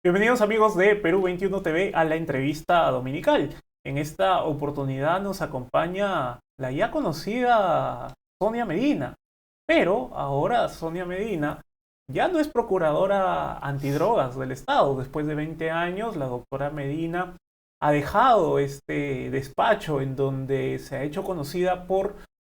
Bienvenidos amigos de Perú 21 TV a la entrevista dominical. En esta oportunidad nos acompaña la ya conocida Sonia Medina, pero ahora Sonia Medina ya no es procuradora antidrogas del Estado. Después de 20 años, la doctora Medina ha dejado este despacho en donde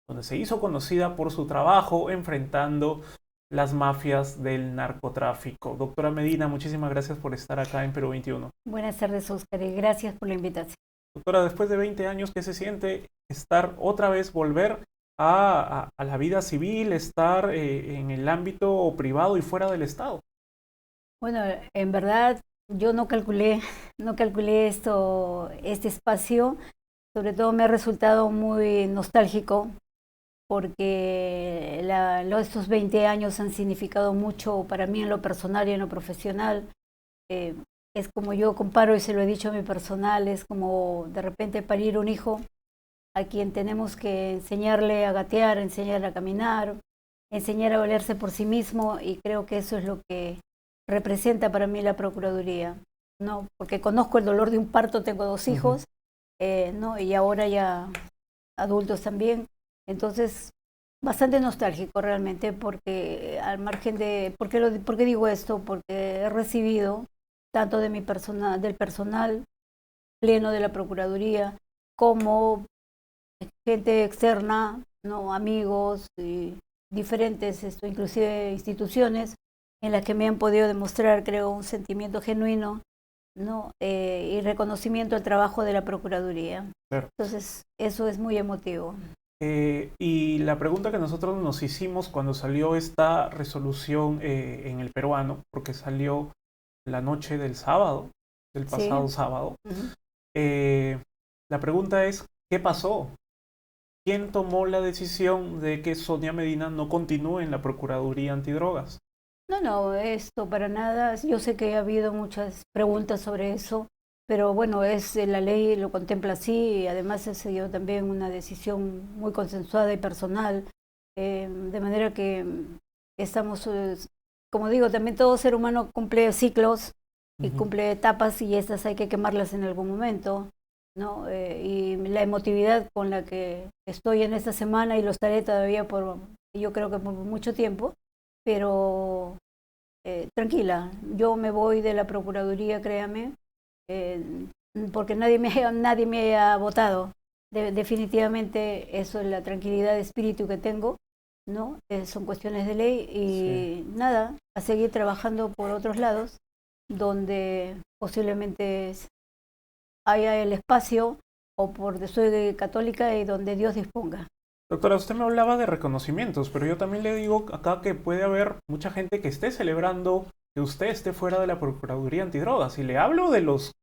donde se hizo conocida por su trabajo enfrentando las mafias del narcotráfico. Doctora Medina, muchísimas gracias por estar acá en Perú 21. Buenas tardes, Oscar, y gracias por la invitación. Doctora, después de 20 años, ¿qué se siente volver a la vida civil, estar en el ámbito privado y fuera del Estado? Bueno, en verdad yo no calculé este espacio. Sobre todo me ha resultado muy nostálgico porque estos 20 años han significado mucho para mí en lo personal y en lo profesional. Eh, es como yo comparo y se lo he dicho a mi personal, es como de repente parir un hijo a quien tenemos que enseñarle a gatear, enseñarle a caminar, enseñar a valerse por sí mismo, y creo que eso es lo que representa para mí la Procuraduría, ¿no? Porque conozco el dolor de un parto, tengo dos hijos, ¿no? Y ahora ya adultos también. Entonces, bastante nostálgico realmente, porque al margen de, ¿por qué digo esto? Porque he recibido tanto de del personal pleno de la Procuraduría, como gente externa, ¿no? Amigos y diferentes, inclusive instituciones, en las que me han podido demostrar, creo, un sentimiento genuino, ¿no? Y reconocimiento al trabajo de la Procuraduría. Claro. Entonces, eso es muy emotivo. Y la pregunta que nosotros nos hicimos cuando salió esta resolución en el peruano, porque salió la noche del sábado, del pasado Sí. sábado, Uh-huh. la pregunta es, ¿qué pasó? ¿Quién tomó la decisión de que Sonia Medina no continúe en la Procuraduría Antidrogas? No, no, esto para nada. Yo sé que ha habido muchas preguntas sobre eso, pero bueno, la ley lo contempla así, y además ha sido también una decisión muy consensuada y personal, de manera que estamos, como digo, también todo ser humano cumple ciclos y Ujú. cumple etapas, y estas hay que quemarlas en algún momento, ¿no? Y la emotividad con la que estoy en esta semana, y lo estaré todavía yo creo que por mucho tiempo, pero tranquila, yo me voy de la Procuraduría, créame, eh, porque nadie me ha votado. Definitivamente eso es la tranquilidad de espíritu que tengo, ¿no? Son cuestiones de ley, Sí. y nada, a seguir trabajando por otros lados, donde posiblemente haya el espacio, o porque soy católica, y donde Dios disponga. Doctora, usted me hablaba de reconocimientos, pero yo también le digo acá que puede haber mucha gente que esté celebrando que usted esté fuera de la Procuraduría Antidrogas. Y le hablo de los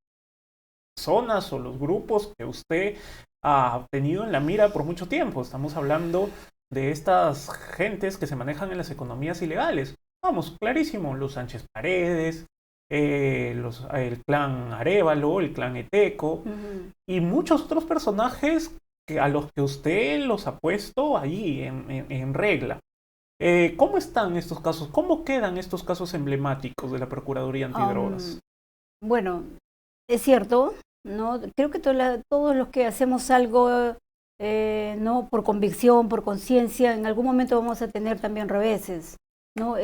zonas o los grupos que usted ha tenido en la mira por mucho tiempo. Estamos hablando de estas gentes que se manejan en las economías ilegales. Vamos, clarísimo, los Sánchez Paredes, el clan Arévalo, el clan Eteco Ujú. y muchos otros personajes a los que usted los ha puesto allí en regla. ¿Cómo están estos casos? ¿Cómo quedan estos casos emblemáticos de la Procuraduría Um, Antidrogas? bueno, es cierto, ¿no? Creo que todos los que hacemos algo, no por convicción, por conciencia, en algún momento vamos a tener también reveses, ¿no?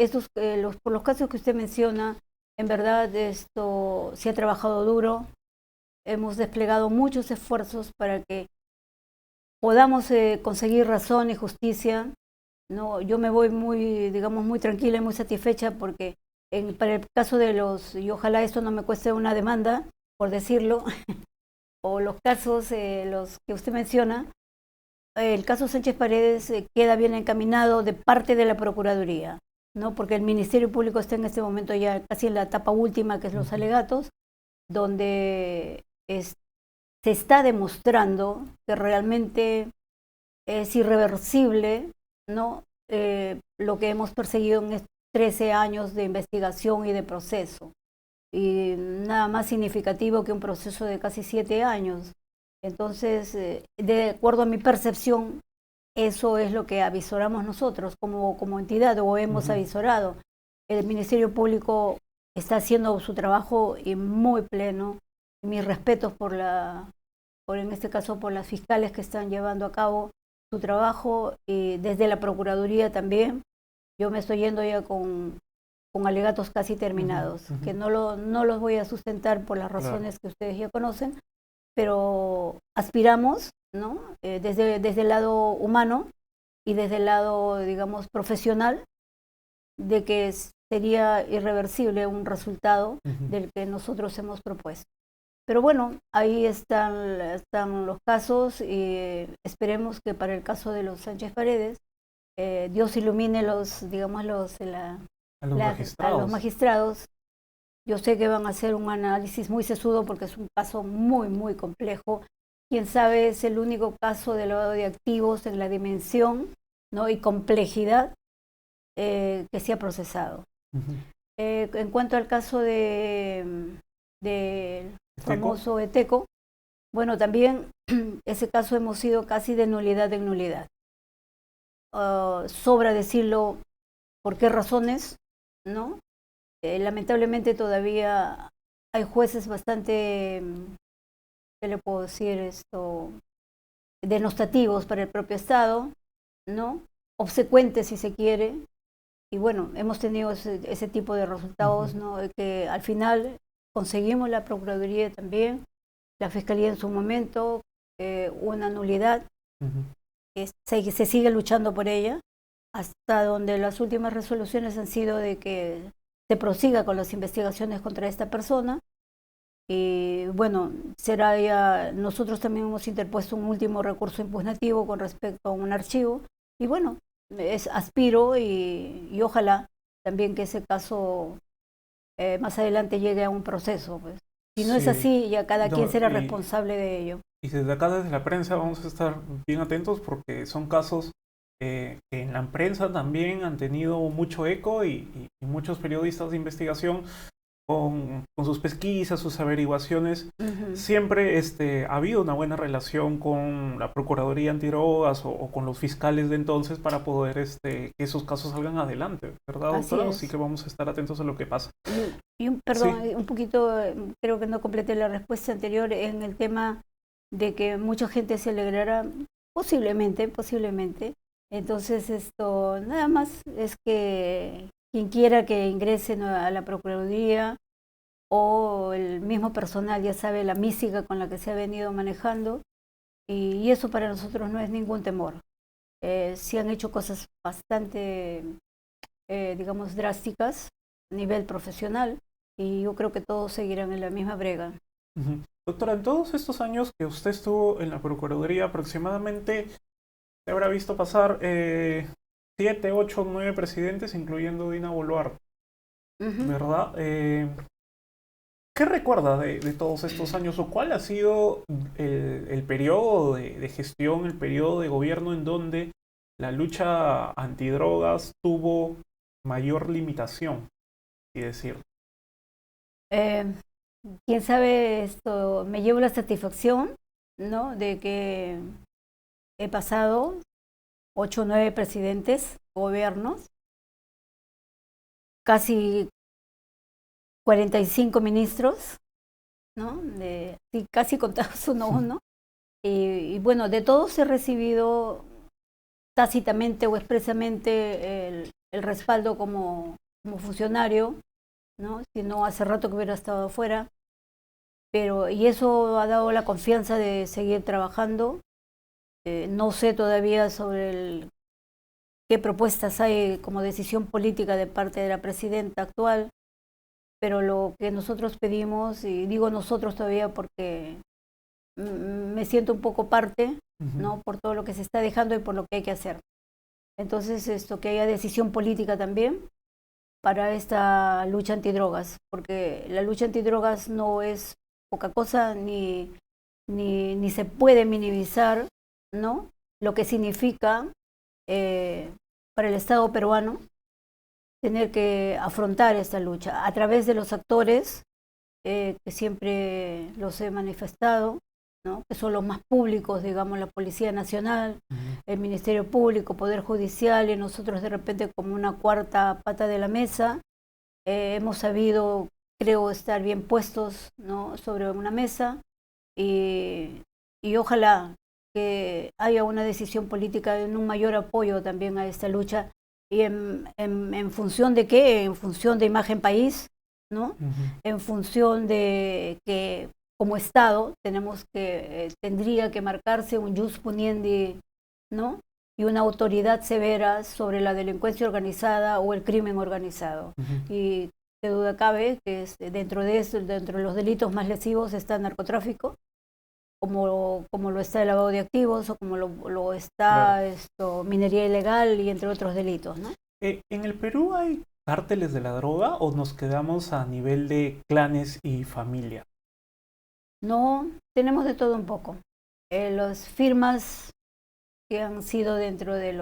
Por los casos que usted menciona, en verdad esto se ha trabajado duro, hemos desplegado muchos esfuerzos para que podamos conseguir razón y justicia, ¿no? Yo me voy muy, digamos, muy tranquila y muy satisfecha, porque para el caso y ojalá esto no me cueste una demanda, por decirlo, o los casos, los que usted menciona, el caso Sánchez Paredes queda bien encaminado de parte de la Procuraduría, ¿no? Porque el Ministerio Público está en este momento ya casi en la etapa última, que es los Ujú. alegatos, donde se está demostrando que realmente es irreversible, ¿no? Lo que hemos perseguido en estos 13 años de investigación y de proceso, y nada más significativo que un proceso de casi 7 años. Entonces, de acuerdo a mi percepción, eso es lo que avisoramos nosotros como entidad, o hemos Ujú. avisorado. El Ministerio Público está haciendo su trabajo y muy pleno. Mis respetos en este caso, por las fiscales que están llevando a cabo su trabajo, y desde la Procuraduría también. Yo me estoy yendo ya con alegatos casi terminados, que no los voy a sustentar por las razones que ustedes ya conocen, pero aspiramos, ¿no? Desde el lado humano y desde el lado, digamos, profesional, de que sería irreversible un resultado del que nosotros hemos propuesto. Pero bueno, ahí están los casos, y esperemos que para el caso de los Sánchez Paredes, Dios ilumine a los magistrados. Yo sé que van a hacer un análisis muy sesudo porque es un caso muy, muy complejo. Quién sabe, es el único caso de lavado de activos en la dimensión, ¿no?, y complejidad que se ha procesado. En cuanto al caso del famoso Eteco, bueno, también ese caso hemos sido casi de nulidad en nulidad. Sobra decirlo por qué razones, ¿no? Lamentablemente todavía hay jueces bastante, ¿qué le puedo decir esto?, denostativos para el propio Estado, ¿no?, obsecuentes si se quiere, y bueno, hemos tenido ese tipo de resultados, ¿no?, que al final conseguimos la Procuraduría también, la Fiscalía en su momento, una nulidad, que se sigue luchando por ella, hasta donde las últimas resoluciones han sido de que se prosiga con las investigaciones contra esta persona. Y bueno, será ya, nosotros también hemos interpuesto un último recurso impugnativo con respecto a un archivo, y bueno, aspiro y ojalá también que ese caso más adelante llegue a un proceso, pues. Si no es así, ya cada quien será responsable de ello. Y desde acá, desde la prensa, vamos a estar bien atentos porque son casos que en la prensa también han tenido mucho eco, y muchos periodistas de investigación con sus pesquisas, sus averiguaciones, siempre ha habido una buena relación con la Procuraduría Antidrogas o con los fiscales de entonces para poder que esos casos salgan adelante, ¿verdad, doctora? Así que vamos a estar atentos a lo que pasa. Perdón, un poquito, creo que no completé la respuesta anterior en el tema de que mucha gente se alegrará, posiblemente. Entonces esto, nada más es que quien quiera que ingrese a la Procuraduría, o el mismo personal ya sabe la mística con la que se ha venido manejando, y eso para nosotros no es ningún temor. Sí han hecho cosas bastante, digamos, drásticas a nivel profesional, y yo creo que todos seguirán en la misma brega. Doctora, en todos estos años que usted estuvo en la Procuraduría, aproximadamente se habrá visto pasar 7, 8, 9 presidentes, incluyendo Dina Boluarte, ¿verdad? ¿Qué recuerda de todos estos años, o cuál ha sido el periodo de gestión, el periodo de gobierno en donde la lucha antidrogas tuvo mayor limitación, y decir? Quién sabe, esto me llevo la satisfacción, ¿no?, de que he pasado 8 o 9 presidentes, gobiernos, casi 45 ministros, ¿no?, casi contados uno a uno, y bueno, de todos he recibido tácitamente o expresamente el respaldo como funcionario, ¿no?, si no hace rato que hubiera estado afuera, y eso ha dado la confianza de seguir trabajando. No sé todavía sobre qué propuestas hay como decisión política de parte de la presidenta actual, pero lo que nosotros pedimos, y digo nosotros todavía porque me siento un poco parte, ¿no?, por todo lo que se está dejando y por lo que hay que hacer. Entonces, que haya decisión política también para esta lucha antidrogas, porque la lucha antidrogas no es poca cosa, ni se puede minimizar, ¿no?, lo que significa para el Estado peruano tener que afrontar esta lucha a través de los actores que siempre los he manifestado, ¿no?, que son los más públicos, digamos, la Policía Nacional, el Ministerio Público, Poder Judicial, y nosotros de repente como una cuarta pata de la mesa, Hemos sabido, creo, estar bien puestos, ¿no?, sobre una mesa y, y ojalá que haya una decisión política en un mayor apoyo también a esta lucha. ¿Y en función de qué? En función de imagen país, ¿no? En función de que como Estado tenemos que, tendría que marcarse un jus puniendi, ¿no?, y una autoridad severa sobre la delincuencia organizada o el crimen organizado. Y qué duda cabe que dentro de eso, dentro de los delitos más lesivos está el narcotráfico, como lo está el lavado de activos o como lo está minería ilegal y entre otros delitos, ¿no? ¿En el Perú hay cárteles de la droga o nos quedamos a nivel de clanes y familia? No, tenemos de todo un poco. Las firmas que han sido dentro de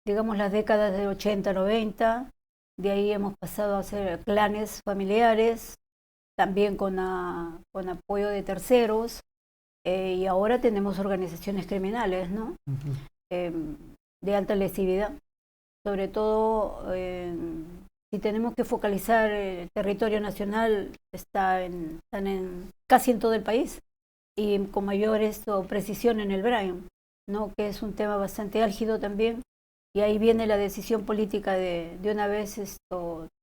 digamos, las décadas de 80, 90, de ahí hemos pasado a ser clanes familiares, también con apoyo de terceros, y ahora tenemos organizaciones criminales, ¿no? De alta lesividad. Sobre todo, si tenemos que focalizar el territorio nacional, están casi en todo el país y con mayor precisión en el Brain, ¿no?, que es un tema bastante álgido también, y ahí viene la decisión política de una vez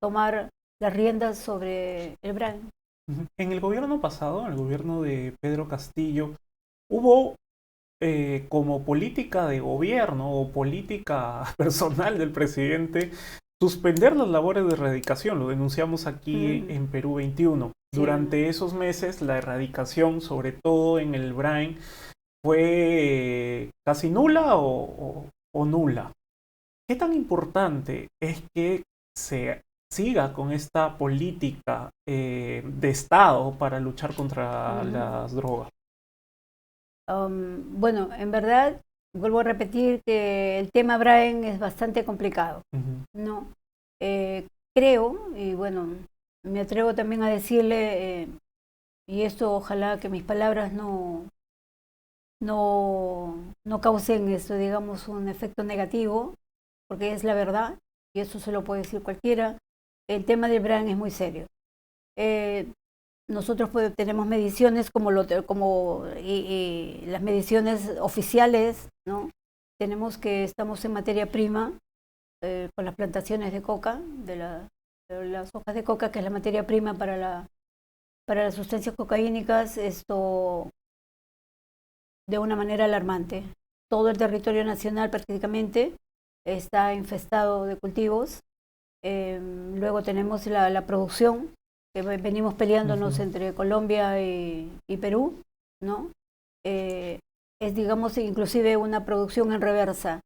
tomar las riendas sobre el Brain. En el gobierno pasado, en el gobierno de Pedro Castillo, hubo como política de gobierno o política personal del presidente suspender las labores de erradicación. Lo denunciamos aquí en Perú 21. Sí. Durante esos meses la erradicación, sobre todo en el Brain, fue casi nula o nula. ¿Qué tan importante es que se siga con esta política de Estado para luchar contra las drogas? Bueno, en verdad, vuelvo a repetir que el tema Brain es bastante complicado, ¿no? Creo, y bueno, me atrevo también a decirle, y esto ojalá que mis palabras no causen digamos, un efecto negativo, porque es la verdad, y eso se lo puede decir cualquiera. El tema del Brain es muy serio. Nosotros tenemos mediciones y las mediciones oficiales, ¿no? Tenemos que estamos en materia prima con las plantaciones de coca, de las hojas de coca, que es la materia prima para las sustancias cocaínicas, de una manera alarmante. Todo el territorio nacional prácticamente está infestado de cultivos. Luego tenemos la producción, que venimos peleándonos entre Colombia y Perú, ¿no? Es, digamos, inclusive una producción en reversa,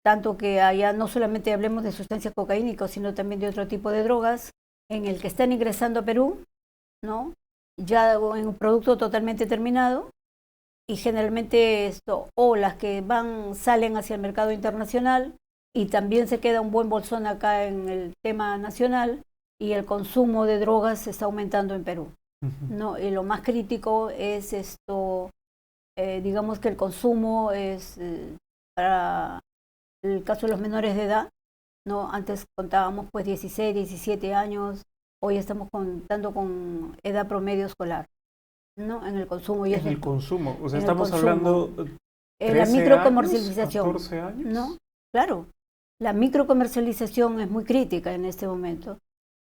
tanto que allá no solamente hablemos de sustancias cocaínicas, sino también de otro tipo de drogas, en el que están ingresando a Perú, ¿no?, ya en un producto totalmente terminado, y generalmente o las que salen hacia el mercado internacional, y también se queda un buen bolsón acá en el tema nacional, y el consumo de drogas está aumentando en Perú, ¿no? Y lo más crítico es digamos que el consumo es para el caso de los menores de edad, ¿no? Antes contábamos pues 16, 17 años, hoy estamos contando con edad promedio escolar, ¿no?, en el consumo. Y en el consumo, o sea, estamos hablando de la microcomercialización, 14 años. ¿No? Claro, la microcomercialización es muy crítica en este momento.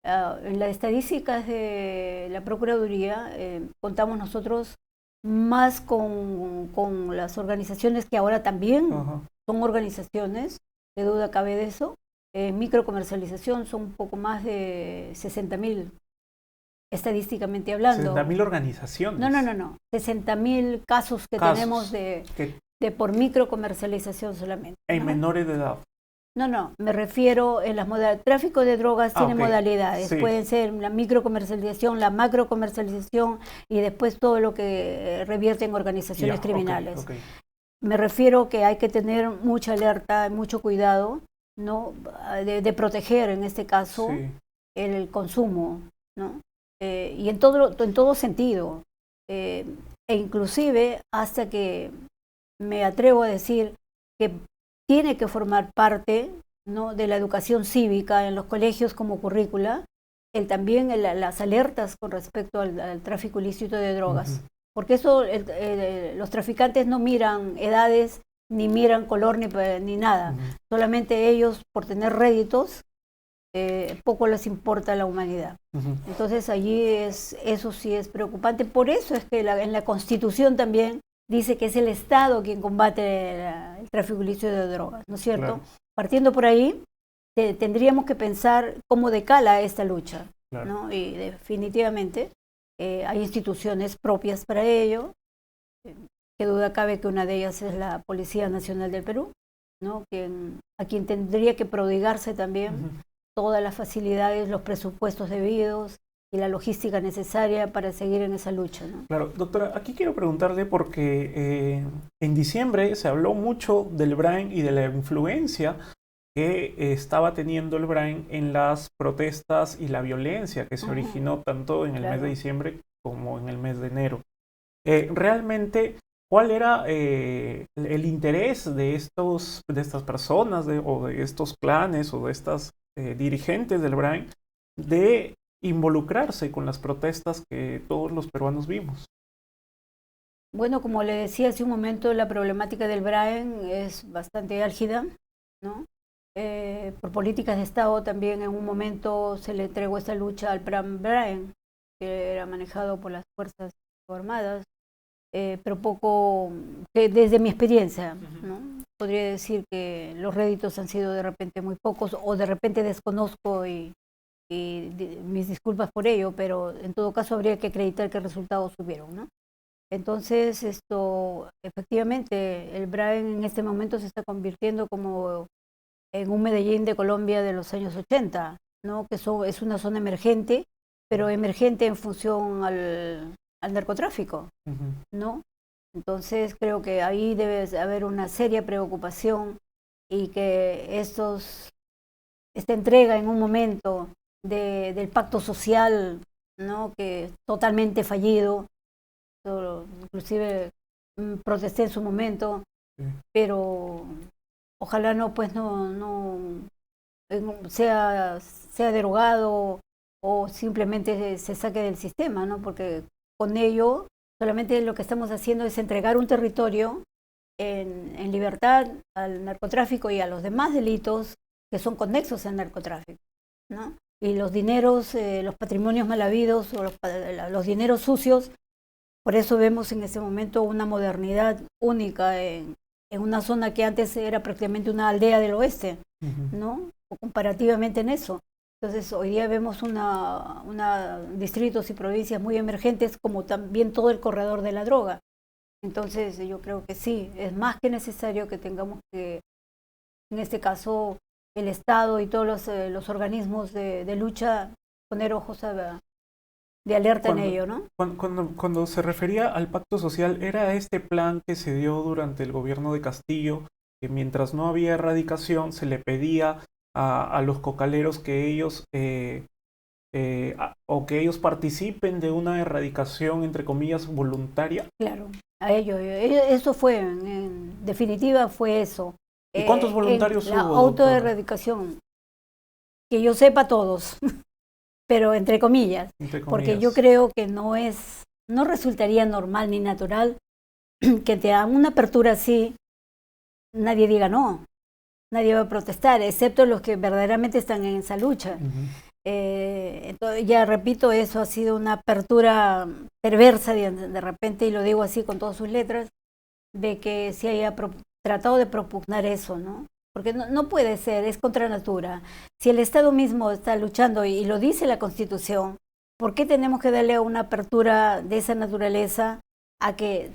En las estadísticas de la Procuraduría contamos nosotros más con las organizaciones que ahora también son organizaciones, de duda cabe de eso. Microcomercialización son un poco más de 60.000, estadísticamente hablando. 60.000 organizaciones. No. 60.000 casos que tenemos de por microcomercialización solamente. En menores de edad. No, me refiero en las modalidades. Tráfico de drogas tiene modalidades. Sí. Pueden ser la microcomercialización, la macrocomercialización y después todo lo que revierte en organizaciones criminales. Me refiero que hay que tener mucha alerta, mucho cuidado, ¿no?, de proteger en este caso el consumo, ¿no? Y en todo sentido. E inclusive hasta que me atrevo a decir que tiene que formar parte, ¿no?, de la educación cívica en los colegios como currícula, también las alertas con respecto al tráfico ilícito de drogas. Porque eso, los traficantes no miran edades, ni miran color, ni nada. Solamente ellos, por tener réditos, poco les importa la humanidad. Entonces allí eso sí es preocupante. Por eso es que en la Constitución también dice que es el Estado quien combate el tráfico ilícito de drogas, ¿no es cierto? Claro. Partiendo por ahí, tendríamos que pensar cómo decala esta lucha, claro, ¿no? Y definitivamente hay instituciones propias para ello. Qué duda cabe que una de ellas es la Policía Nacional del Perú, ¿no? A quien tendría que prodigarse también todas las facilidades, los presupuestos debidos y la logística necesaria para seguir en esa lucha, ¿no? Claro, doctora, aquí quiero preguntarle porque en diciembre se habló mucho del Brain y de la influencia que estaba teniendo el Brain en las protestas y la violencia que se originó tanto en el mes de diciembre como en el mes de enero. Realmente, ¿cuál era el interés de estas personas o de estos clanes o de estas dirigentes del Brain de involucrarse con las protestas que todos los peruanos vimos? Bueno, como le decía hace un momento, la problemática del Brain es bastante álgida, ¿no? Por políticas de Estado también en un momento se le entregó esta lucha al Plan Brain, que era manejado por las Fuerzas Armadas, pero poco, desde mi experiencia, ¿no? Podría decir que los réditos han sido de repente muy pocos, o de repente desconozco y mis disculpas por ello, pero en todo caso habría que acreditar qué resultados hubieron, ¿no? Entonces, efectivamente, el Brain en este momento se está convirtiendo como en un Medellín de Colombia de los años 80, ¿no? Que es una zona emergente, pero emergente en función al narcotráfico, ¿no? Entonces creo que ahí debe haber una seria preocupación y que esta entrega en un momento del pacto social, ¿no? Que totalmente fallido, inclusive protesté en su momento, pero ojalá no sea derogado o simplemente se saque del sistema, ¿no? Porque con ello solamente lo que estamos haciendo es entregar un territorio en libertad al narcotráfico y a los demás delitos que son conexos al narcotráfico, ¿no? Y los dineros, los patrimonios mal habidos o los dineros sucios, por eso vemos en este momento una modernidad única en una zona que antes era prácticamente una aldea del oeste, ¿no? O comparativamente en eso. Entonces hoy día vemos distritos y provincias muy emergentes, como también todo el corredor de la droga. Entonces yo creo que sí, es más que necesario que tengamos que, en este caso, el Estado y todos los organismos de lucha, poner ojos de alerta en ello, ¿no? Cuando se refería al pacto social, ¿era este plan que se dio durante el gobierno de Castillo, que mientras no había erradicación se le pedía a los cocaleros que ellos participen de una erradicación, entre comillas, voluntaria? Claro, a ellos. Eso fue, en definitiva fue eso. ¿Y cuántos voluntarios hubo? La autoerradicación, que yo sepa todos, pero entre comillas, porque yo creo que no resultaría normal ni natural que te hagan una apertura así, nadie diga no. Nadie va a protestar, excepto los que verdaderamente están en esa lucha. Entonces, ya repito, eso ha sido una apertura perversa de repente, y lo digo así con todas sus letras, de que se haya tratado de propugnar eso, ¿no? Porque no puede ser, es contra natura. Si el Estado mismo está luchando y lo dice la Constitución, ¿por qué tenemos que darle una apertura de esa naturaleza a que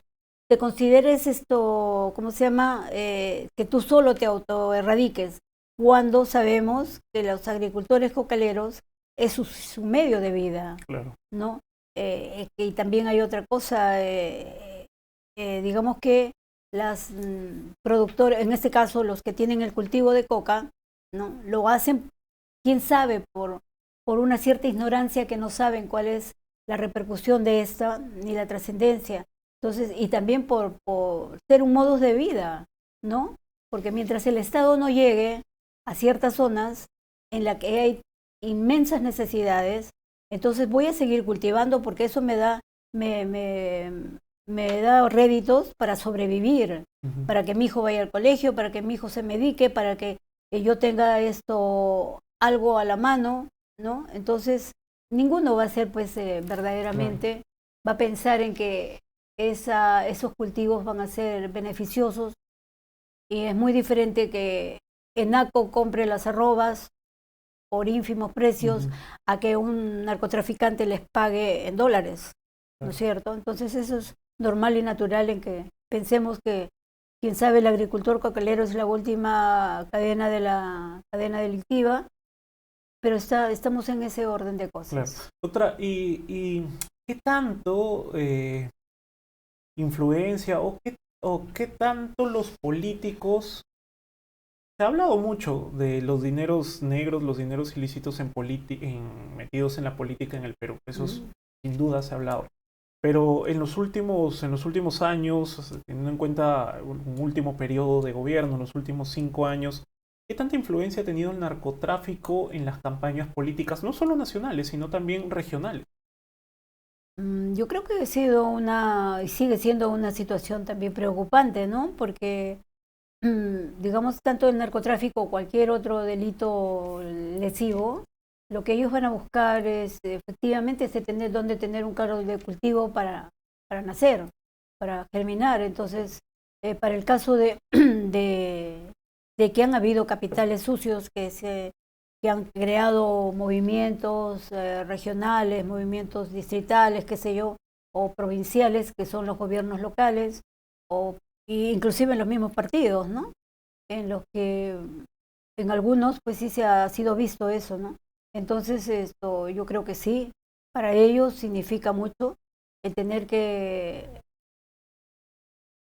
te consideres ¿cómo se llama? Que tú solo te autoerradiques, cuando sabemos que los agricultores cocaleros es su medio de vida, claro, ¿no? Y también hay otra cosa, digamos que las productores, en este caso los que tienen el cultivo de coca, ¿no? Lo hacen, quién sabe, por una cierta ignorancia, que no saben cuál es la repercusión de esta, ni la trascendencia. Entonces, y también por ser un modo de vida, ¿no? Porque mientras el Estado no llegue a ciertas zonas en las que hay inmensas necesidades, entonces voy a seguir cultivando porque eso me, me, me da réditos para sobrevivir, para que mi hijo vaya al colegio, para que mi hijo se medique, para que yo tenga esto algo a la mano, ¿no? Entonces, ninguno va a ser, pues, verdaderamente, va a pensar en que esos cultivos van a ser beneficiosos, y es muy diferente que ENACO compre las arrobas por ínfimos precios a que un narcotraficante les pague en dólares, ¿no es cierto? Entonces eso es normal y natural en que pensemos que, quién sabe, el agricultor cocalero es la última cadena de la cadena delictiva, pero estamos en ese orden de cosas. Doctora, ¿y qué tanto influencia o qué tanto los políticos? Se ha hablado mucho de los dineros negros, los dineros ilícitos metidos en la política en el Perú. Eso sin duda se ha hablado. Pero en los últimos años, teniendo en cuenta un último periodo de gobierno, en los últimos 5 años, ¿qué tanta influencia ha tenido el narcotráfico en las campañas políticas, no solo nacionales, sino también regionales? Yo creo que sigue siendo una situación también preocupante, ¿no? Porque digamos, tanto el narcotráfico o cualquier otro delito lesivo, lo que ellos van a buscar es efectivamente tener dónde tener un caldo de cultivo para nacer, para germinar. Entonces, para el caso de que han habido capitales sucios que han creado movimientos regionales, movimientos distritales, qué sé yo, o provinciales, que son los gobiernos locales, y inclusive en los mismos partidos, ¿no? En los que en algunos pues sí se ha sido visto eso, ¿no? Entonces yo creo que sí, para ellos significa mucho el tener que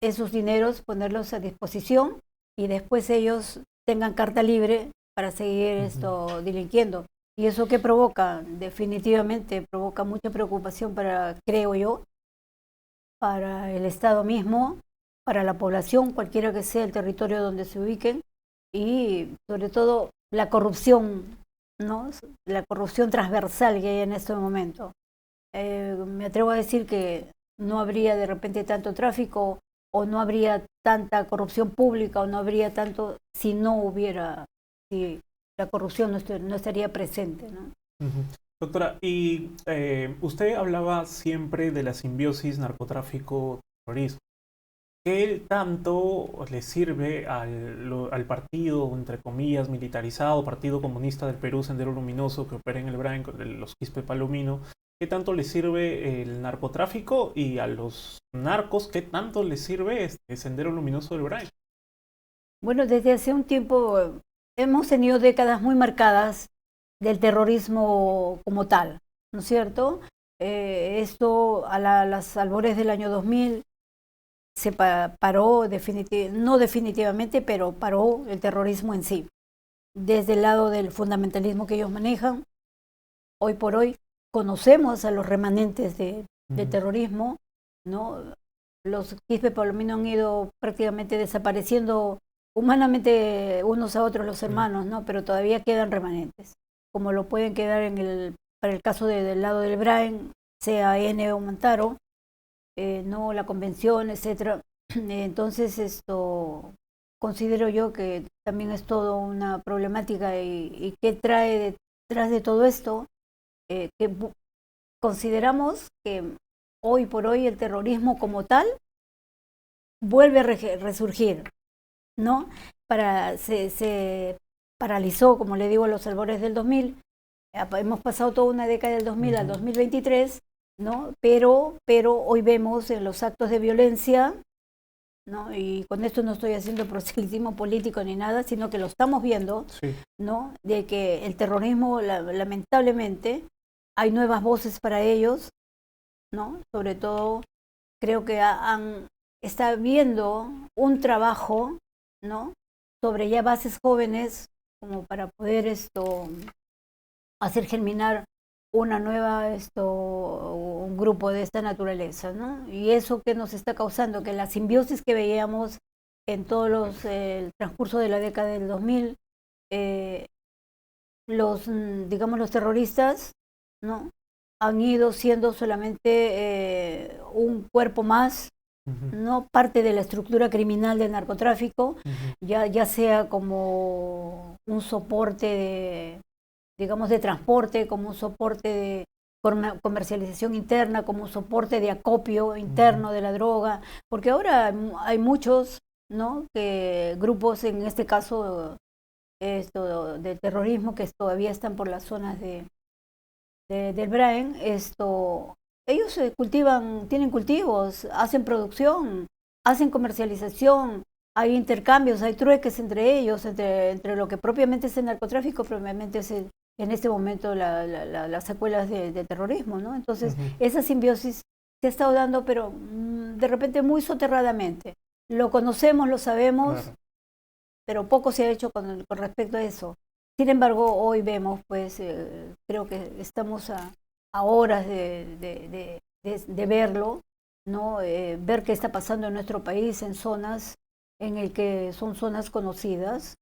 esos dineros ponerlos a disposición y después ellos tengan carta libre para seguir delinquiendo. ¿Y eso qué provoca? Definitivamente provoca mucha preocupación creo yo, para el Estado mismo, para la población, cualquiera que sea el territorio donde se ubiquen, y sobre todo la corrupción, ¿no? La corrupción transversal que hay en este momento. Me atrevo a decir que no habría de repente tanto tráfico o no habría tanta corrupción pública o no habría tanto si la corrupción no estaría presente, ¿no? Doctora, y usted hablaba siempre de la simbiosis narcotráfico-terrorismo. ¿Qué tanto le sirve al partido, entre comillas, militarizado, Partido Comunista del Perú, Sendero Luminoso, que opera en el Brain, los Quispe Palomino? ¿Qué tanto le sirve el narcotráfico? Y a los narcos, ¿qué tanto les sirve este Sendero Luminoso del Brain? Bueno, desde hace un tiempo hemos tenido décadas muy marcadas del terrorismo como tal, ¿no es cierto? Esto las albores del año 2000 se paró, no definitivamente, pero paró el terrorismo en sí. Desde el lado del fundamentalismo que ellos manejan, hoy por hoy conocemos a los remanentes del terrorismo, ¿no? Los Quispe Palomino han ido prácticamente desapareciendo humanamente unos a otros los hermanos, ¿no? Pero todavía quedan remanentes, como lo pueden quedar para el caso del lado del Brain, sea N o Mantaro, no la convención, etcétera. Entonces considero yo que también es todo una problemática y que trae detrás de todo esto, que consideramos que hoy por hoy el terrorismo como tal vuelve a resurgir, ¿no? Se paralizó, como le digo, a los albores del 2000, hemos pasado toda una década del 2000 al 2023, ¿no? Pero hoy vemos en los actos de violencia, ¿no? Y con esto no estoy haciendo proselitismo político ni nada, sino que lo estamos viendo, ¿no? De que el terrorismo, lamentablemente, hay nuevas voces para ellos, ¿no? Sobre todo, creo que está viendo un trabajo, ¿no? Sobre ya bases jóvenes, como para poder hacer germinar una nueva, un grupo de esta naturaleza, ¿no? Y eso que nos está causando, que la simbiosis que veíamos en el transcurso de la década del 2000, digamos, los terroristas, ¿no? Han ido siendo solamente un cuerpo más, no parte de la estructura criminal del narcotráfico, ya sea como un soporte de, digamos, de transporte, como un soporte de comercialización interna, como un soporte de acopio interno de la droga, porque ahora hay muchos, ¿no? Grupos, en este caso de terrorismo, que todavía están por las zonas del Brain, ellos tienen cultivos, hacen producción, hacen comercialización, hay intercambios, hay trueques entre ellos, entre lo que propiamente es el narcotráfico, propiamente es en este momento las secuelas de terrorismo, ¿no? Entonces, esa simbiosis se ha estado dando, pero de repente muy soterradamente. Lo conocemos, lo sabemos, claro, pero poco se ha hecho con respecto a eso. Sin embargo, hoy vemos, pues, creo que estamos a horas de verlo, ¿no? Ver qué está pasando en nuestro país en zonas en el que son zonas conocidas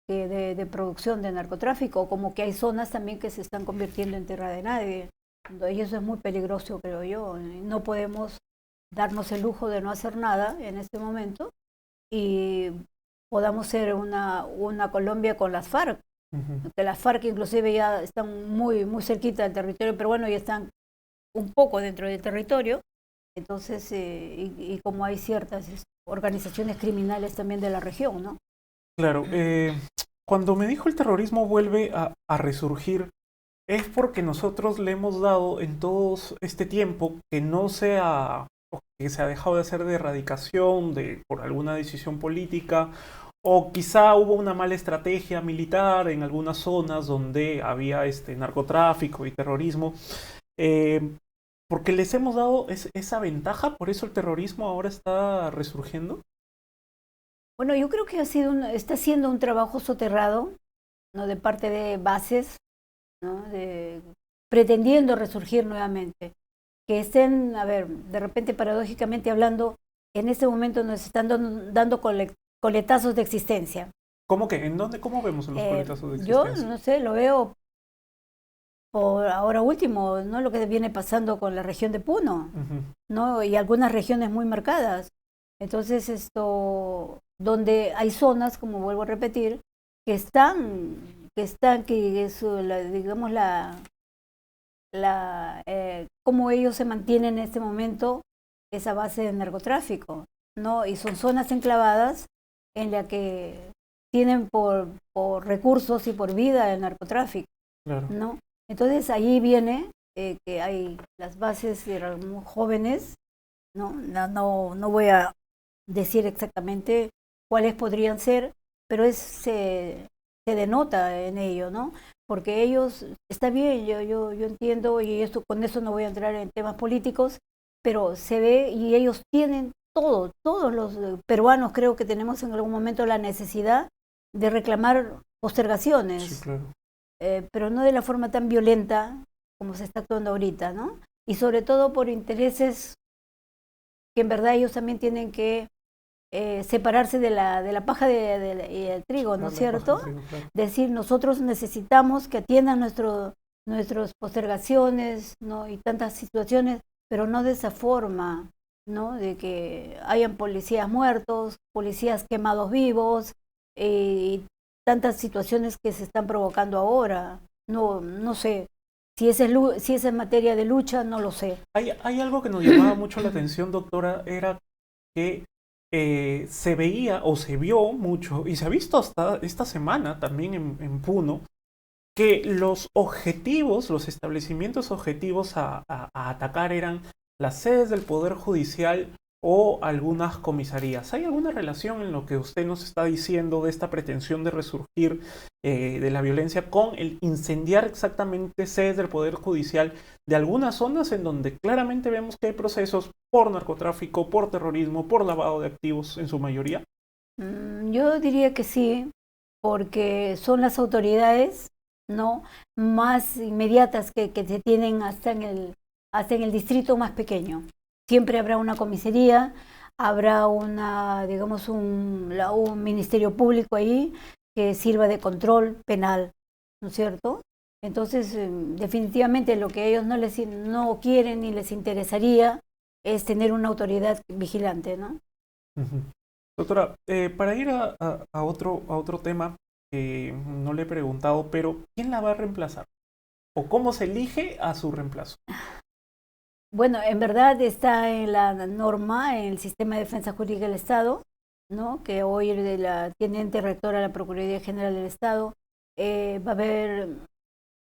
de producción de narcotráfico, como que hay zonas también que se están convirtiendo en tierra de nadie. Y eso es muy peligroso, creo yo. No podemos darnos el lujo de no hacer nada en este momento y podamos ser una Colombia con las FARC, que las FARC inclusive ya están muy cerquita del territorio peruano y están un poco dentro del territorio, entonces, y como hay ciertas organizaciones criminales también de la región, ¿no? Claro, cuando me dijo el terrorismo vuelve a resurgir, es porque nosotros le hemos dado en todo este tiempo que no sea, que se ha dejado de hacer de erradicación por alguna decisión política, o quizá hubo una mala estrategia militar en algunas zonas donde había narcotráfico y terrorismo, porque les hemos dado esa ventaja, por eso el terrorismo ahora está resurgiendo. Bueno, yo creo que está haciendo un trabajo soterrado, ¿no? De parte de bases, ¿no? Pretendiendo resurgir nuevamente. Que estén, a ver, de repente paradójicamente hablando, en este momento nos están dando coletazos de existencia. ¿Cómo que? ¿En dónde? ¿Cómo vemos en los coletazos de existencia? Yo, no sé, lo veo por ahora último, ¿no? Lo que viene pasando con la región de Puno, ¿no? Y algunas regiones muy marcadas. Entonces, donde hay zonas, como vuelvo a repetir, que es, digamos, cómo ellos se mantienen en este momento esa base de narcotráfico, ¿no? Y son zonas enclavadas en la que tienen por recursos y por vida el narcotráfico, claro, ¿no? Entonces ahí viene que hay las bases de los jóvenes, ¿no? No voy a decir exactamente cuáles podrían ser, pero se denota en ello, ¿no? Porque ellos, está bien, yo entiendo, y con eso no voy a entrar en temas políticos, pero se ve y ellos tienen todos los peruanos creo que tenemos en algún momento la necesidad de reclamar postergaciones, sí, claro, pero no de la forma tan violenta como se está actuando ahorita, ¿no? Y sobre todo por intereses que en verdad ellos también tienen que separarse de la paja y el trigo, ¿no es cierto? Trigo, claro. Decir, nosotros necesitamos que atiendan nuestras postergaciones, ¿no? Y tantas situaciones, pero no de esa forma, ¿no? De que hayan policías muertos, policías quemados vivos, y tantas situaciones que se están provocando ahora. No sé. Si esa es materia de lucha, no lo sé. Hay algo que nos llamaba mucho la atención, doctora, era que se veía o se vio mucho, y se ha visto hasta esta semana también en Puno, que los establecimientos objetivos a atacar eran las sedes del Poder Judicial o algunas comisarías. ¿Hay alguna relación en lo que usted nos está diciendo de esta pretensión de resurgir de la violencia con el incendiar exactamente sedes del Poder Judicial de algunas zonas en donde claramente vemos que hay procesos por narcotráfico, por terrorismo, por lavado de activos en su mayoría? Yo diría que sí, porque son las autoridades, ¿no?, más inmediatas que se tienen hasta en el distrito más pequeño. Siempre habrá una comisaría, habrá digamos, un ministerio público ahí que sirva de control penal, ¿no es cierto? Entonces, definitivamente lo que a ellos no quieren ni les interesaría es tener una autoridad vigilante, ¿no? Ujú. Doctora, para ir a otro tema que no le he preguntado, pero ¿quién la va a reemplazar? ¿O cómo se elige a su reemplazo? Bueno, en verdad está en la norma, en el sistema de defensa jurídica del Estado, ¿no? Que hoy de la teniente rectora de la Procuraduría General del Estado va a haber,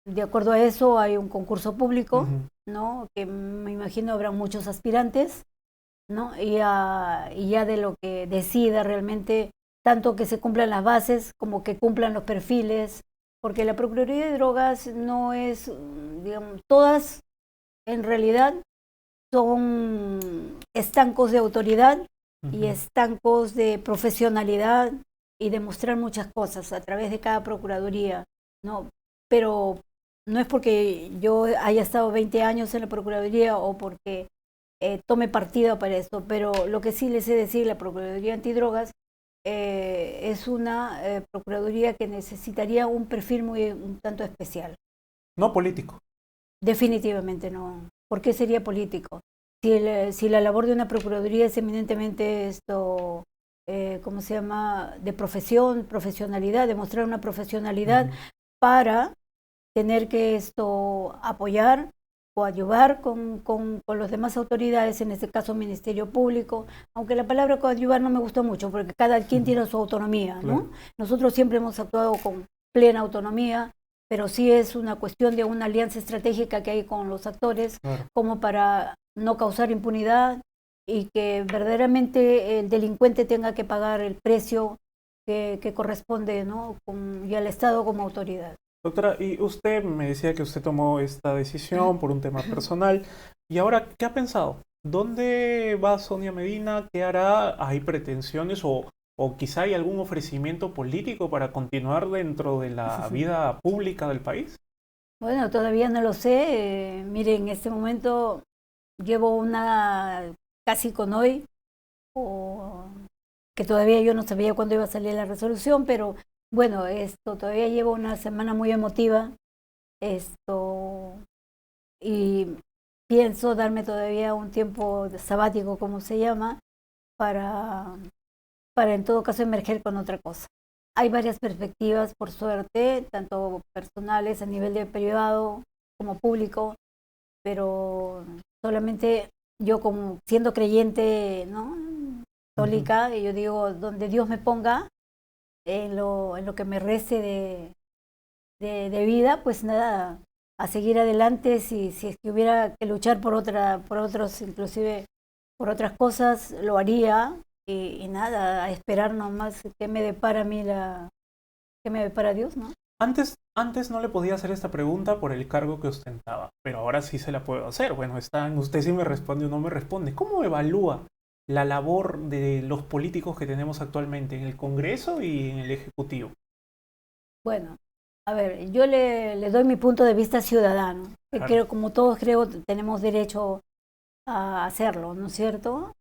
de acuerdo a eso, hay un concurso público, Ujú. ¿no? Que me imagino habrá muchos aspirantes, ¿no? Y ya de lo que decida realmente, tanto que se cumplan las bases como que cumplan los perfiles, porque la Procuraduría de Drogas no es, digamos, todas en realidad son estancos de autoridad y Ujú. estancos de profesionalidad y demostrar muchas cosas a través de cada procuraduría, ¿no? Pero no es porque yo haya estado 20 años en la Procuraduría o porque tome partido para esto, pero lo que sí les he de decir, la Procuraduría Antidrogas es una Procuraduría que necesitaría un perfil un tanto especial. No político. Definitivamente no. ¿Por qué sería político? Si la labor de una procuraduría es eminentemente esto, ¿cómo se llama? De profesión, profesionalidad, demostrar una profesionalidad Ujú. para tener que apoyar o ayudar con las demás autoridades, en este caso Ministerio Público, aunque la palabra coadyuvar no me gustó mucho, porque cada quien Ujú. tiene su autonomía, ¿no? Claro, Nosotros siempre hemos actuado con plena autonomía, pero sí es una cuestión de una alianza estratégica que hay con los actores, claro. como para no causar impunidad y que verdaderamente el delincuente tenga que pagar el precio que corresponde, ¿no? Y al Estado como autoridad. Doctora, y usted me decía que usted tomó esta decisión por un tema personal. ¿Y ahora qué ha pensado? ¿Dónde va Sonia Medina? ¿Qué hará? ¿Hay pretensiones o quizá hay algún ofrecimiento político para continuar dentro de la vida pública del país? Bueno, todavía no lo sé. Mire, en este momento llevo una casi con hoy, o que todavía yo no sabía cuándo iba a salir la resolución, pero bueno, esto todavía llevo una semana muy emotiva, esto, y pienso darme todavía un tiempo sabático, como se llama, para, para en todo caso emerger con otra cosa. Hay varias perspectivas, por suerte, tanto personales a nivel de privado como público, pero solamente yo como siendo creyente, ¿no? Ujú. Católica, y yo digo, donde Dios me ponga, en lo que me reste de vida, pues nada, a seguir adelante, si es que hubiera que luchar por otros, inclusive por otras cosas, lo haría, y nada, a esperar nomás que me depara a mí que me depara Dios, ¿no? Antes no le podía hacer esta pregunta por el cargo que ostentaba, pero ahora sí se la puedo hacer. Bueno, está en usted si me responde o no me responde. ¿Cómo evalúa la labor de los políticos que tenemos actualmente en el Congreso y en el Ejecutivo? Bueno, a ver, yo le doy mi punto de vista ciudadano, que Claro. creo, como todos creo, tenemos derecho a hacerlo, ¿no es cierto?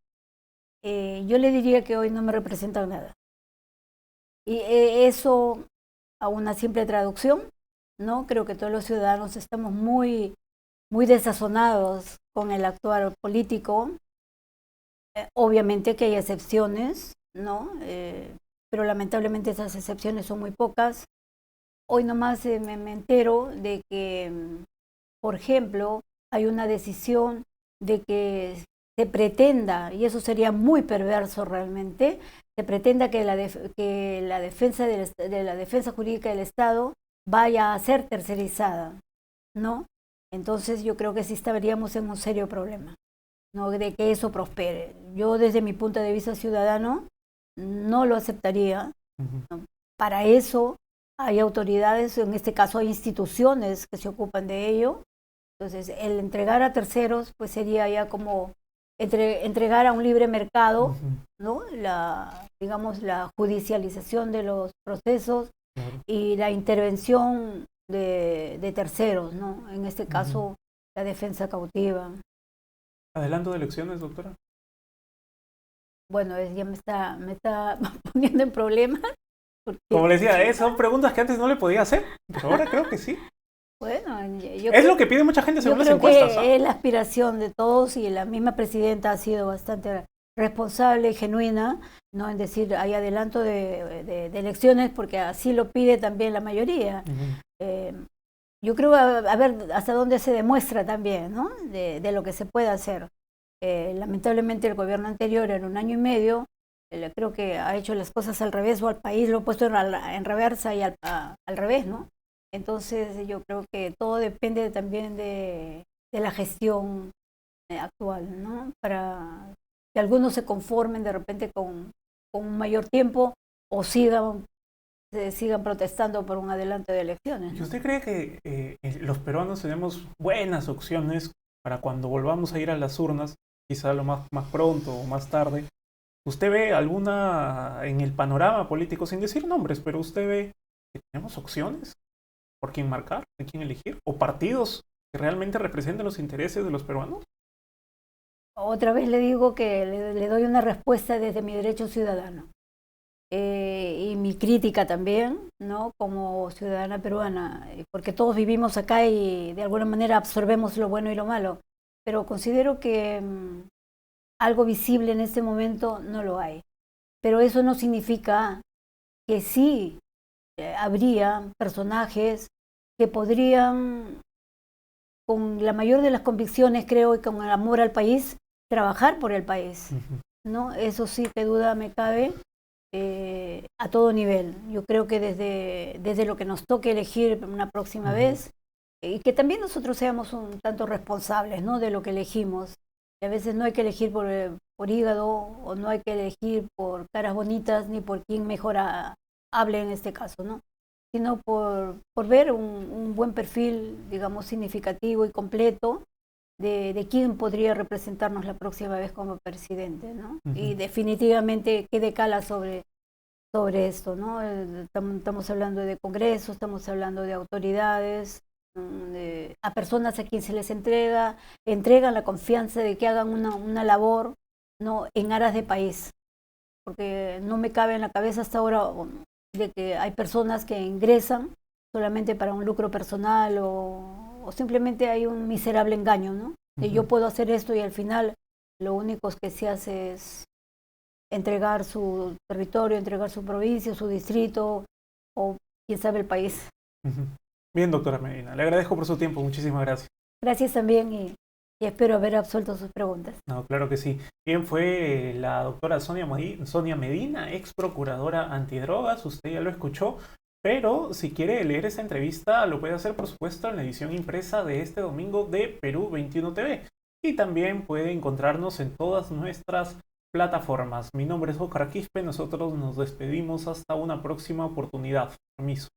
Yo le diría que hoy no me representan nada. Y eso a una simple traducción, ¿no? Creo que todos los ciudadanos estamos muy desazonados con el actuar político. Obviamente que hay excepciones, ¿no? Pero lamentablemente esas excepciones son muy pocas. Hoy nomás me entero de que, por ejemplo, hay una decisión de que se pretenda, y eso sería muy perverso realmente, se pretenda que que la defensa de la defensa jurídica del Estado vaya a ser tercerizada, ¿no? Entonces yo creo que sí estaríamos en un serio problema, ¿no? De que eso prospere. Yo desde mi punto de vista ciudadano no lo aceptaría, Ujú. ¿no? Para eso hay autoridades, en este caso hay instituciones que se ocupan de ello. Entonces, el entregar a terceros, pues sería ya como entregar a un libre mercado, Ujú. ¿no? Digamos, la judicialización de los procesos Claro. y la intervención de terceros, ¿no? En este Ujú. caso, la defensa cautiva. Adelanto de elecciones, doctora. Bueno, ya me está poniendo en problemas. porque, Como le decía, son preguntas que antes no le podía hacer, pero ahora creo que sí. bueno, Es lo que pide mucha gente yo según las creo encuestas, ¿ah? que es la aspiración de todos y la misma presidenta ha sido bastante responsable y genuina, no en decir hay adelanto de elecciones, porque así lo pide también la mayoría. Ujú. Yo creo a ver hasta dónde se demuestra también, ¿no? De lo que se puede hacer. Lamentablemente el gobierno anterior en un año y medio creo que ha hecho las cosas al revés o al país lo ha puesto en reversa y al revés, ¿no? Entonces yo creo que todo depende también de la gestión actual, ¿no? Para que algunos se conformen de repente con un mayor tiempo o sigan protestando por un adelanto de elecciones, ¿Y ¿no? usted cree que los peruanos tenemos buenas opciones para cuando volvamos a ir a las urnas, quizá lo más pronto o más tarde? ¿Usted ve alguna en el panorama político, sin decir nombres, pero usted ve que tenemos opciones por quién marcar, de quién elegir, o partidos que realmente representen los intereses de los peruanos? Otra vez le digo que le doy una respuesta desde mi derecho ciudadano. Y mi crítica también, ¿no? Como ciudadana peruana, porque todos vivimos acá y de alguna manera absorbemos lo bueno y lo malo, pero considero que algo visible en este momento no lo hay. Pero eso no significa que sí habría personajes que podrían, con la mayor de las convicciones, creo, y con el amor al país, trabajar por el país, Ujú. ¿no? Eso sí, que duda me cabe. A todo nivel. Yo creo que desde lo que nos toque elegir una próxima Ujú. vez y que también nosotros seamos un tanto responsables, ¿no? De lo que elegimos. Y a veces no hay que elegir por hígado o no hay que elegir por caras bonitas ni por quién mejor hable en este caso, ¿no? Sino por ver un buen perfil, digamos, significativo y completo de quién podría representarnos la próxima vez como presidente, ¿no? Y Ujú. definitivamente qué decala sobre esto, ¿no? Estamos hablando de Congreso, estamos hablando de autoridades, a personas a quien se les entregan la confianza de que hagan una labor, ¿no? En aras de país, porque no me cabe en la cabeza hasta ahora de que hay personas que ingresan solamente para un lucro personal o simplemente hay un miserable engaño, ¿no? De yo Ujú. puedo hacer esto y al final lo único que se hace es entregar su territorio, entregar su provincia, su distrito o quién sabe el país. Ujú. Bien, doctora Medina, le agradezco por su tiempo, muchísimas gracias. Gracias también y espero haber absuelto sus preguntas. No, claro que sí. Bien, fue la doctora Sonia Medina, ex procuradora antidrogas, usted ya lo escuchó, pero si quiere leer esa entrevista lo puede hacer por supuesto en la edición impresa de este domingo de Perú 21 TV y también puede encontrarnos en todas nuestras plataformas. Mi nombre es Oscar Quispe, nosotros nos despedimos hasta una próxima oportunidad. Permiso.